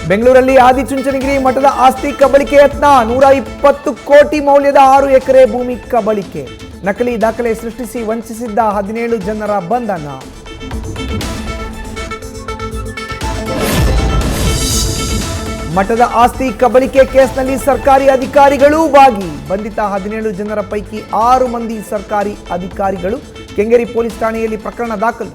ಬೆಂಗಳೂರಲ್ಲಿ ಆದಿಚುಂಚನಗಿರಿ ಮಠದ ಆಸ್ತಿ ಕಬಳಿಕೆ ಯತ್ನ 120 ಕೋಟಿ ಮೌಲ್ಯದ 6 ಎಕರೆ ಭೂಮಿ ಕಬಳಿಕೆ. ನಕಲಿ ದಾಖಲೆ ಸೃಷ್ಟಿಸಿ ವಂಚಿಸಿದ್ದ 17 ಜನರ ಬಂಧನ. ಮಠದ ಆಸ್ತಿ ಕಬಳಿಕೆ ಕೇಸ್ನಲ್ಲಿ ಸರ್ಕಾರಿ ಅಧಿಕಾರಿಗಳೂ ಭಾಗಿ. ಬಂಧಿತ 17 ಜನರ ಪೈಕಿ 6 ಮಂದಿ ಸರ್ಕಾರಿ ಅಧಿಕಾರಿಗಳು. ಕೆಂಗೇರಿ ಪೊಲೀಸ್ ಠಾಣೆಯಲ್ಲಿ ಪ್ರಕರಣ ದಾಖಲು.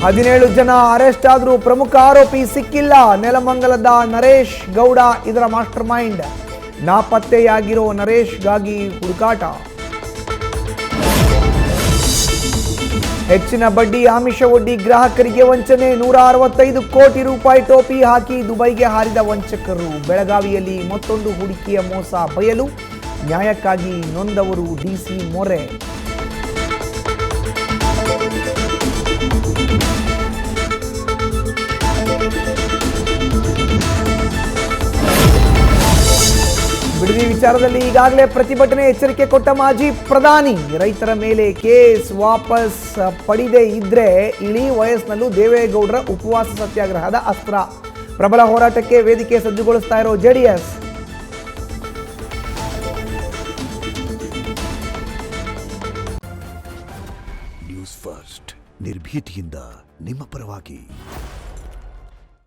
ಹದಿನೇಳು ಜನ ಅರೆಸ್ಟ್ ಆದರೂ ಪ್ರಮುಖ ಆರೋಪಿ ಸಿಕ್ಕಿಲ್ಲ. ನೆಲಮಂಗಲದ ನರೇಶ್ ಗೌಡ ಇದರ ಮಾಸ್ಟರ್ ಮೈಂಡ್. ನಾಪತ್ತೆಯಾಗಿರೋ ನರೇಶ್ಗಾಗಿ ಹುಡುಕಾಟ. ಹೆಚ್ಚಿನ ಬಡ್ಡಿ ಆಮಿಷ ಒಡ್ಡಿ ಗ್ರಾಹಕರಿಗೆ ವಂಚನೆ. 165 ಕೋಟಿ ರೂಪಾಯಿ ಟೋಪಿ ಹಾಕಿ ದುಬೈಗೆ ಹಾರಿದ ವಂಚಕರು. ಬೆಳಗಾವಿಯಲ್ಲಿ ಮತ್ತೊಂದು ಹೂಡಿಕೆಯ ಮೋಸ ಬಯಲು. ನ್ಯಾಯಕ್ಕಾಗಿ ನೊಂದವರು ಡಿಸಿ ಮೊರೆ. ಬಿಡದಿ ವಿಚಾರದಲ್ಲಿ ಈಗಾಗಲೇ ಪ್ರತಿಭಟನೆ ಎಚ್ಚರಿಕೆ ಕೊಟ್ಟ ಮಾಜಿ ಪ್ರಧಾನಿ. ರೈತರ ಮೇಲೆ ಕೇಸ್ ವಾಪಸ್ ಪಡೆದೇ ಇದ್ರೆ ಇಳಿ ವಯಸ್ಸಿನಲ್ಲೂ ದೇವೇಗೌಡರ ಉಪವಾಸ ಸತ್ಯಾಗ್ರಹದ ಅಸ್ತ್ರ. ಪ್ರಬಲ ಹೋರಾಟಕ್ಕೆ ವೇದಿಕೆ ಸಜ್ಜುಗೊಳಿಸ್ತಾ ಇರೋ ಜೆಡಿಎಸ್. ನ್ಯೂಸ್ ಫಸ್ಟ್ ನಿರ್ಭೀತಿಯಿಂದ ನಿಮ್ಮ ಪರವಾಗಿ.